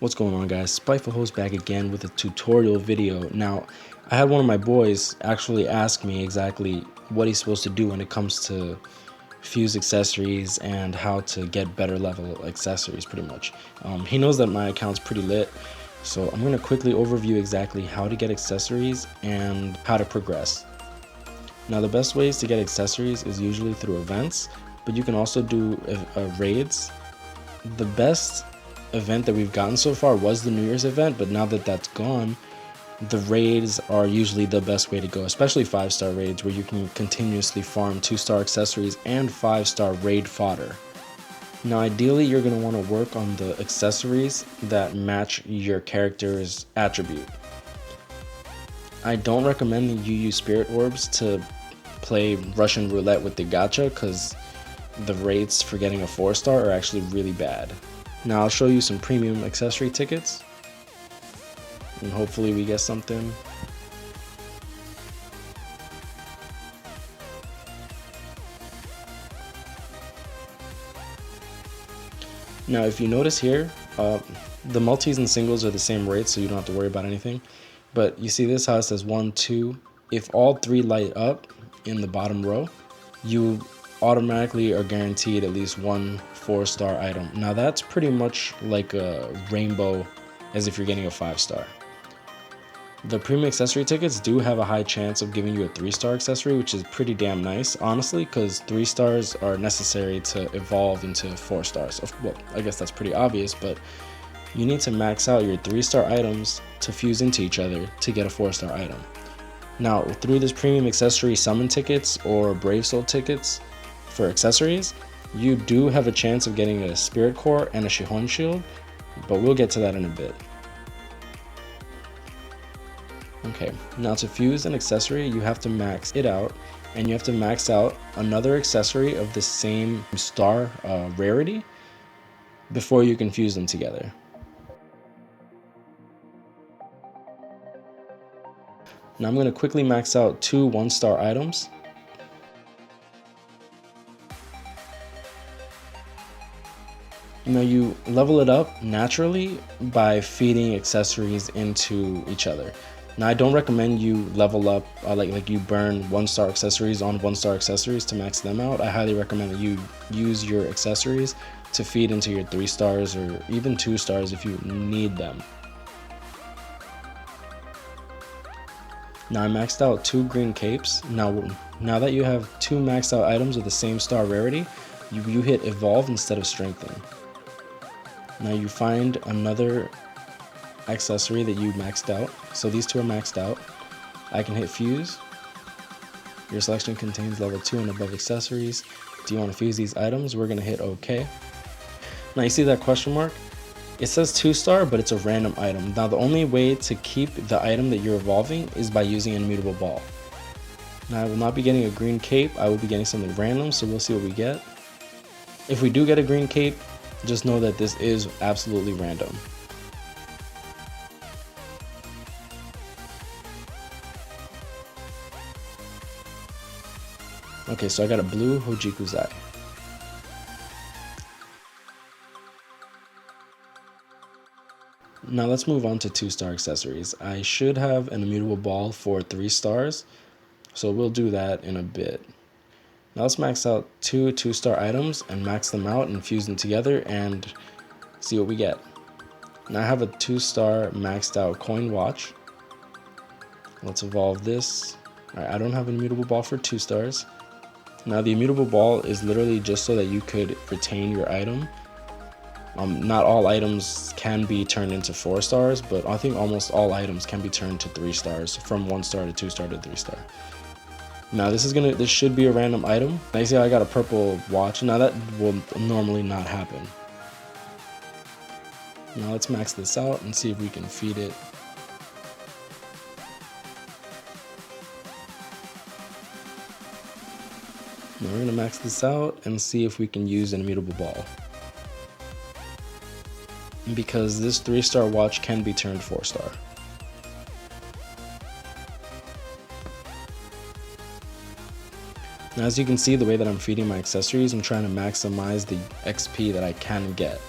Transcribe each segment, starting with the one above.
What's going on, guys? Spiteful host back again with a tutorial video. Now, I had one of my boys actually ask me exactly what he's supposed to do when it comes to fuse accessories and how to get better level accessories, pretty much. He knows that my account's pretty lit, so I'm going to quickly overview exactly how to get accessories and how to progress. Now, the best ways to get accessories is usually through events, but you can also do raids. The best event that we've gotten so far was the New Year's event, but now that that's gone, the raids are usually the best way to go, especially 5-star raids where you can continuously farm 2-star accessories and 5-star raid fodder. Now, ideally, you're going to want to work on the accessories that match your character's attribute. I don't recommend that you use spirit orbs to play Russian roulette with the gacha, because the rates for getting a 4-star are actually really bad. Now I'll show you some premium accessory tickets, and hopefully we get something. Now if you notice here, the multis and singles are the same rates, so you don't have to worry about anything. But you see this, how it says 1, 2. If all 3 light up in the bottom row, you automatically are guaranteed at least one 4-star item. Now that's pretty much like a rainbow as if you're getting a 5-star. The premium accessory tickets do have a high chance of giving you a 3-star accessory, which is pretty damn nice, honestly, because 3 stars are necessary to evolve into 4 stars. Well, I guess that's pretty obvious, but you need to max out your 3-star items to fuse into each other to get a 4-star item. Now, through this premium accessory summon tickets or Brave Soul tickets for accessories, you do have a chance of getting a Spirit Core and a Shihon Shield, but we'll get to that in a bit. Okay, now to fuse an accessory, you have to max it out, and you have to max out another accessory of the same star rarity before you can fuse them together. Now I'm going to quickly max out 2 1-star items. Now you level it up naturally by feeding accessories into each other. Now I don't recommend you level up like you burn 1-star accessories on 1-star accessories to max them out. I highly recommend that you use your accessories to feed into your 3 stars or even 2 stars if you need them. Now I maxed out 2 green capes. Now that you have 2 maxed out items with the same star rarity, you hit evolve instead of strengthen. Now you find another accessory that you maxed out. So these 2 are maxed out. I can hit fuse. Your selection contains level 2 and above accessories. Do you want to fuse these items? We're going to hit OK. Now you see that question mark? It says 2-star, but it's a random item. Now the only way to keep the item that you're evolving is by using an immutable ball. Now I will not be getting a green cape. I will be getting something random, so we'll see what we get. If we do get a green cape, just know that this is absolutely random. Okay, so I got a blue Hojikuzai. Now let's move on to 2-star accessories. I should have an immutable ball for 3 stars, so we'll do that in a bit. Now let's max out 2 2-star items and max them out and fuse them together and see what we get. Now I have a 2-star maxed out coin watch. Let's evolve this. Alright, I don't have an immutable ball for 2 stars. Now the immutable ball is literally just so that you could retain your item. Not all items can be turned into 4 stars, but I think almost all items can be turned to 3 stars, from 1-star to 2-star to 3-star. Now this should be a random item. Now you see I got a purple watch. Now that will normally not happen. Now let's max this out and see if we can feed it. Now we're going to max this out and see if we can use an immutable ball, because this 3-star watch can be turned 4-star. Now as you can see, the way that I'm feeding my accessories, I'm trying to maximize the XP that I can get.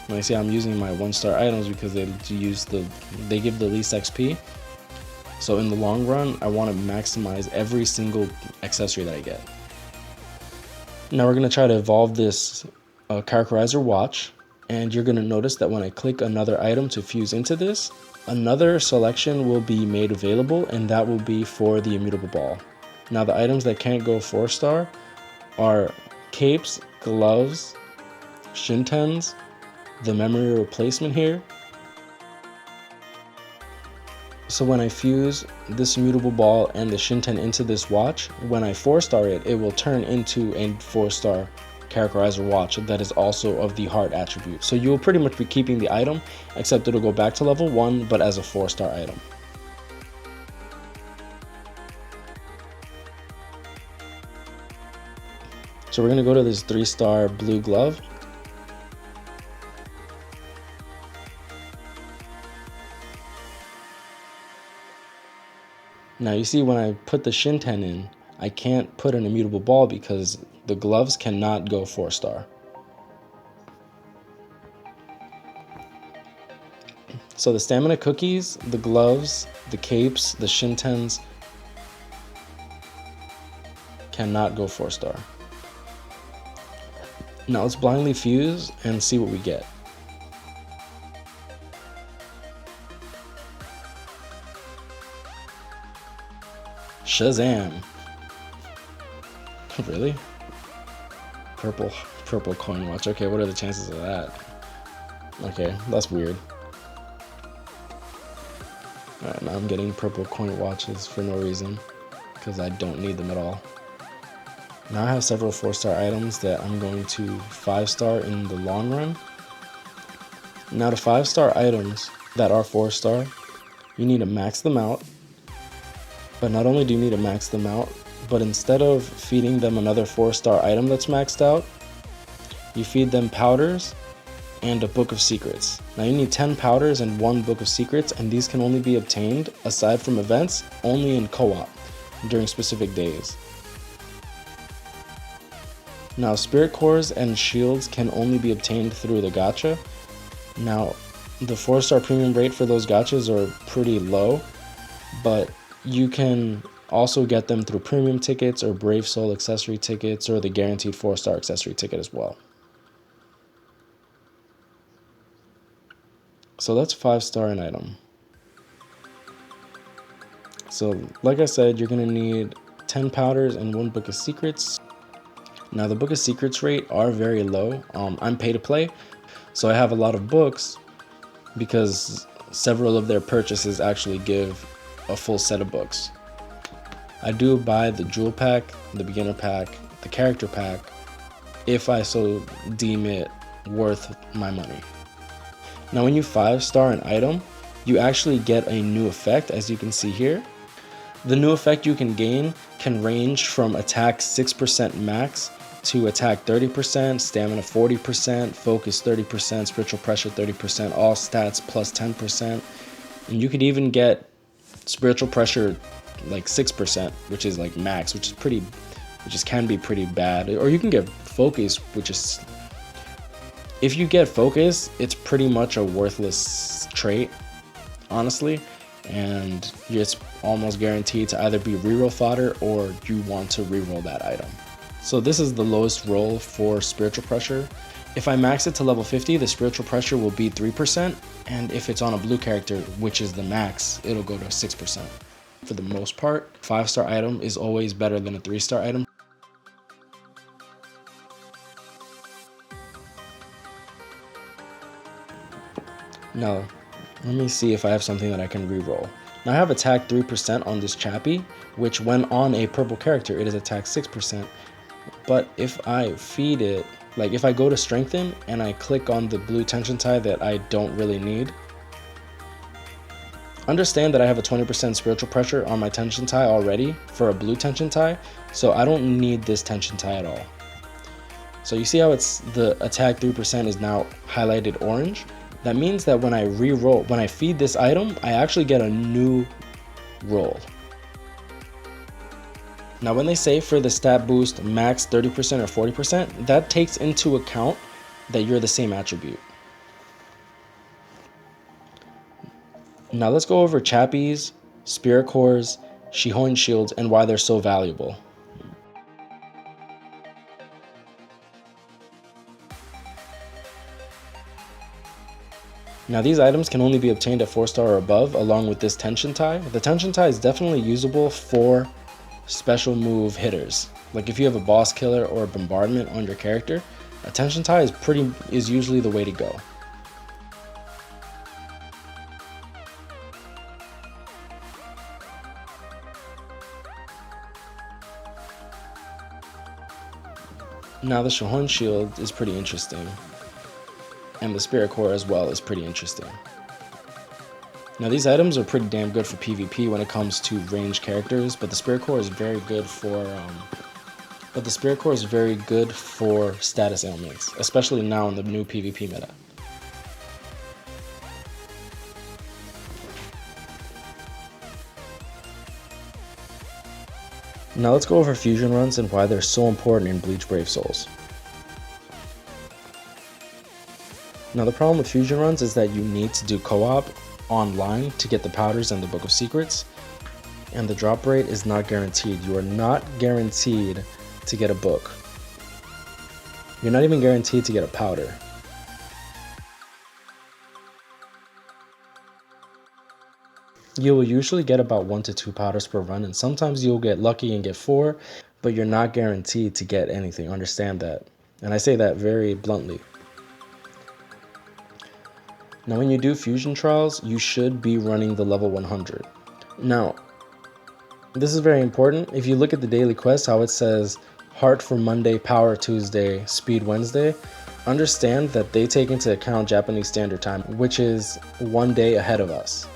Now you see I'm using my 1-star items because they give the least XP. So in the long run, I want to maximize every single accessory that I get. Now we're going to try to evolve this characterizer watch, and you're going to notice that when I click another item to fuse into this, another selection will be made available, and that will be for the immutable ball. Now the items that can't go 4-star are capes, gloves, shintens, the memory replacement here. So when I fuse this immutable ball and the shinten into this watch, when I 4-star it, it will turn into a 4-star characterizer watch that is also of the heart attribute. So you will pretty much be keeping the item, except it'll go back to level 1, but as a 4-star item. So we're going to go to this 3-star blue glove. Now you see when I put the shinten in, I can't put an immutable ball because the gloves cannot go 4-star. So the stamina cookies, the gloves, the capes, the shintens cannot go 4-star. Now let's blindly fuse and see what we get. Shazam! Really? Purple coin watch. Okay, what are the chances of that? Okay, that's weird. Alright, now I'm getting purple coin watches for no reason, because I don't need them at all. Now I have several 4-star items that I'm going to 5-star in the long run. Now to 5-star items that are 4-star, you need to max them out. But not only do you need to max them out, but instead of feeding them another 4-star item that's maxed out, you feed them powders and a book of secrets. Now you need 10 powders and 1 book of secrets, and these can only be obtained, aside from events, only in co-op during specific days. Now spirit cores and shields can only be obtained through the gacha. Now the 4-star premium rate for those gachas are pretty low, but you can also get them through premium tickets or Brave Soul accessory tickets or the guaranteed 4-star accessory ticket as well. So that's 5-star an item. So like I said, you're going to need 10 powders and 1 book of secrets. Now the book of secrets rate are very low. I'm pay to play, so I have a lot of books because several of their purchases actually give a full set of books. I do buy the jewel pack, the beginner pack, the character pack, if I so deem it worth my money. Now when you 5-star an item, you actually get a new effect, as you can see here. The new effect you can gain can range from attack 6% max to attack 30%, stamina 40%, focus 30%, spiritual pressure 30%, all stats plus 10%. And you could even get spiritual pressure like 6%, which is like max, which can be pretty bad. Or you can get focus, which is, if you get focus, it's pretty much a worthless trait, honestly, and it's almost guaranteed to either be reroll fodder or you want to reroll that item. So this is the lowest roll for spiritual pressure. If I max it to level 50, the spiritual pressure will be 3%, and if it's on a blue character, which is the max, it'll go to 6%. For the most part, 5-star item is always better than a 3-star item. Now, let me see if I have something that I can reroll. Now I have attack 3% on this Chappie, which when on a purple character, it is attack 6%. But if I feed it, like if I go to strengthen and I click on the blue tension tie that I don't really need, understand that I have a 20% spiritual pressure on my tension tie already for a blue tension tie, so I don't need this tension tie at all. So you see how it's the attack 3% is now highlighted orange? That means that when I re-roll, when I feed this item, I actually get a new roll. Now when they say for the stat boost max 30% or 40%, that takes into account that you're the same attribute. Now let's go over chappies, spirit cores, Shihon shields, and why they're so valuable. Now these items can only be obtained at 4-star or above, along with this tension tie. The tension tie is definitely usable for special move hitters. Like if you have a boss killer or a bombardment on your character, a tension tie is usually the way to go. Now the Shihon shield is pretty interesting, and the spirit core as well is pretty interesting. Now these items are pretty damn good for PvP when it comes to ranged characters, but the spirit core is very good for status ailments, especially now in the new PvP meta. Now let's go over fusion runs and why they're so important in Bleach Brave Souls. Now the problem with fusion runs is that you need to do co-op online to get the powders and the Book of Secrets, and the drop rate is not guaranteed. You are not guaranteed to get a book. You're not even guaranteed to get a powder. You will usually get about 1 to 2 powders per run, and sometimes you'll get lucky and get 4, but you're not guaranteed to get anything. Understand that. And I say that very bluntly. Now when you do fusion trials, you should be running the level 100. Now, this is very important. If you look at the daily quest, how it says heart for Monday, power Tuesday, speed Wednesday, understand that they take into account Japanese Standard Time, which is 1 day ahead of us.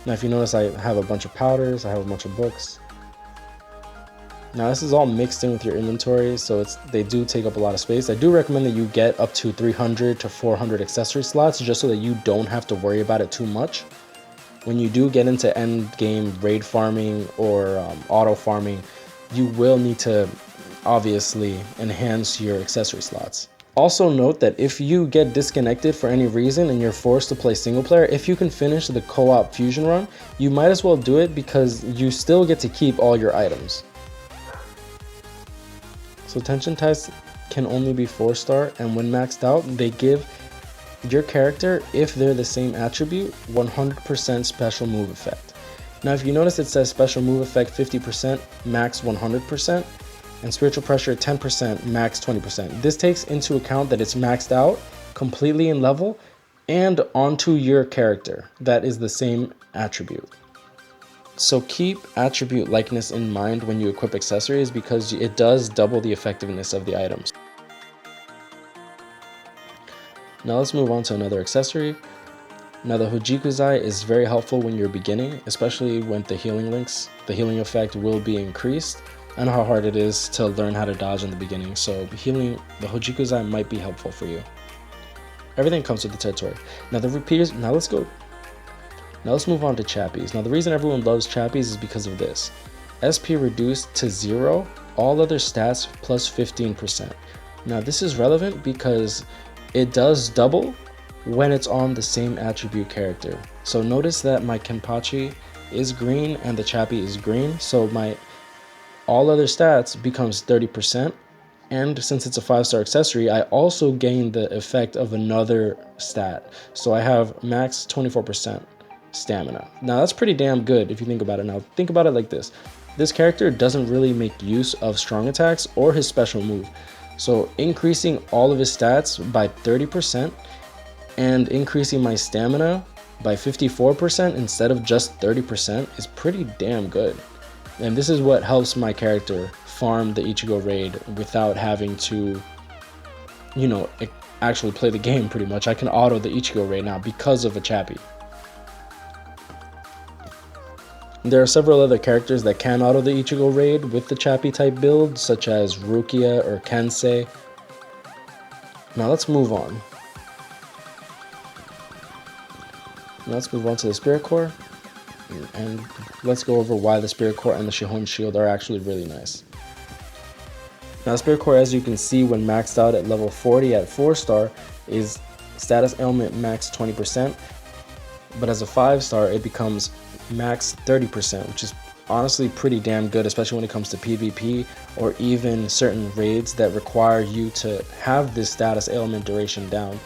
Now if you notice, I have a bunch of powders, I have a bunch of books. Now this is all mixed in with your inventory, so they do take up a lot of space. I do recommend that you get up to 300 to 400 accessory slots just so that you don't have to worry about it too much. When you do get into end game raid farming or auto farming, you will need to obviously enhance your accessory slots. Also note that if you get disconnected for any reason and you're forced to play single player, if you can finish the co-op fusion run, you might as well do it because you still get to keep all your items. So tension ties can only be 4-star, and when maxed out, they give your character, if they're the same attribute, 100% special move effect. Now if you notice, it says special move effect 50%, max 100%, and spiritual pressure 10%, max 20%. This takes into account that it's maxed out completely in level and onto your character that is the same attribute. So keep attribute likeness in mind when you equip accessories because it does double the effectiveness of the items. Now let's move on to another accessory. Now the Hojikuzai is very helpful when you're beginning, especially with the healing links. The healing effect will be increased. I know how hard it is to learn how to dodge in the beginning, so healing the Hojikuzai might be helpful for you. Everything comes with the territory. Now the repeaters, now let's move on to chappies. Now the reason everyone loves chappies is because of this. SP reduced to 0, all other stats plus 15%. Now this is relevant because it does double when it's on the same attribute character. So notice that my Kenpachi is green and the chappie is green, so my all other stats becomes 30%. And since it's a 5-star accessory, I also gain the effect of another stat. So I have max 24% stamina. Now that's pretty damn good if you think about it. Now think about it like this. This character doesn't really make use of strong attacks or his special move. So increasing all of his stats by 30% and increasing my stamina by 54% instead of just 30% is pretty damn good. And this is what helps my character farm the Ichigo raid without having to, actually play the game pretty much. I can auto the Ichigo raid now because of a chappie. There are several other characters that can auto the Ichigo raid with the chappie type build, such as Rukia or Kensei. Now let's move on. Now let's move on to the Spirit Core. And let's go over why the Spirit Core and the Shihon Shield are actually really nice. Now the Spirit Core, as you can see, when maxed out at level 40 at 4-star, is status ailment max 20%. but as a 5-star it becomes max 30%, which is honestly pretty damn good, especially when it comes to PvP or even certain raids that require you to have this status ailment duration down.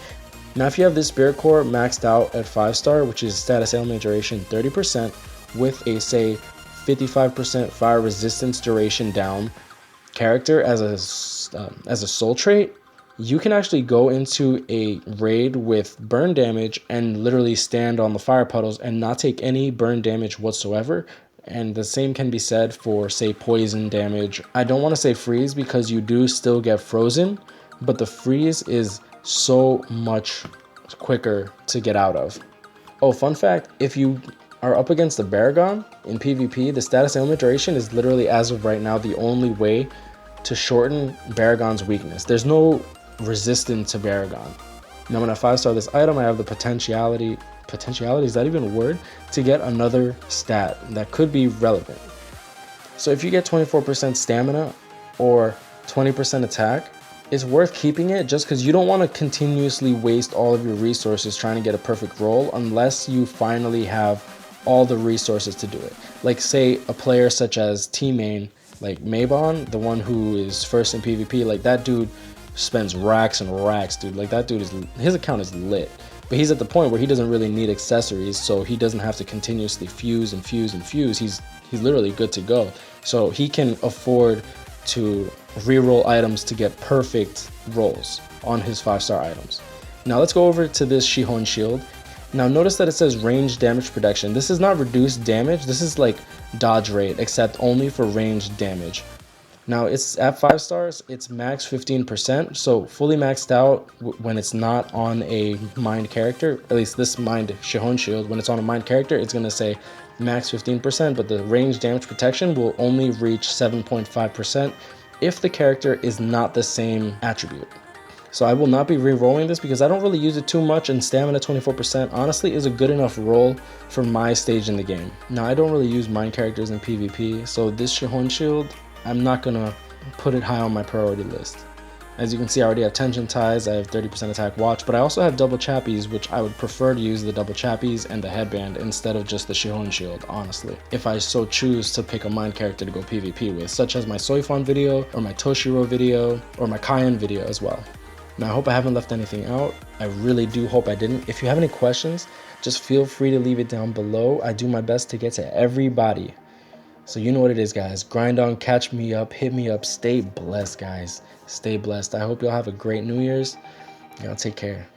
Now if you have this Spirit Core maxed out at 5-star, which is status ailment duration 30% with a say 55% fire resistance duration down character as a soul trait, you can actually go into a raid with burn damage and literally stand on the fire puddles and not take any burn damage whatsoever. And the same can be said for, say, poison damage. I don't want to say freeze because you do still get frozen, but the freeze is so much quicker to get out of. Oh, fun fact, if you are up against the Baragon in PvP, the status ailment duration is literally, as of right now, the only way to shorten Baragon's weakness. There's no resistance to Baragon. Now when I 5-star this item, I have the potentiality, is that even a word? To get another stat that could be relevant. So if you get 24% stamina or 20% attack, it's worth keeping it just because you don't want to continuously waste all of your resources trying to get a perfect roll unless you finally have all the resources to do it. Like say a player such as T-Main, like Mabon, the one who is first in PvP, like that dude spends racks and racks, dude. Like that dude his account is lit. But he's at the point where he doesn't really need accessories, so he doesn't have to continuously fuse and fuse and fuse. He's literally good to go. So he can afford to reroll items to get perfect rolls on his 5-star items. Now let's go over to this Shihon shield. Now notice that it says range damage protection. This is not reduced damage, this is like dodge rate, except only for ranged damage. Now it's at 5 stars, it's max 15%, so fully maxed out when it's not on a mined character. At least this mined Shihon shield, when it's on a mined character, it's going to say max 15%, but the range damage protection will only reach 7.5% if the character is not the same attribute. So I will not be re-rolling this because I don't really use it too much, and stamina 24% honestly is a good enough roll for my stage in the game. Now I don't really use mined characters in PvP, so this Shihon shield, I'm not gonna put it high on my priority list. As you can see, I already have tension ties, I have 30% attack watch, but I also have double chappies, which I would prefer to use the double chappies and the headband instead of just the Shihon shield, honestly. If I so choose to pick a mined character to go PvP with, such as my Soifon video, or my Toshiro video, or my Kaien video as well. Now I hope I haven't left anything out. I really do hope I didn't. If you have any questions, just feel free to leave it down below. I do my best to get to everybody. So you know what it is, guys. Grind on, catch me up, hit me up. Stay blessed, guys. Stay blessed. I hope y'all have a great New Year's. Y'all take care.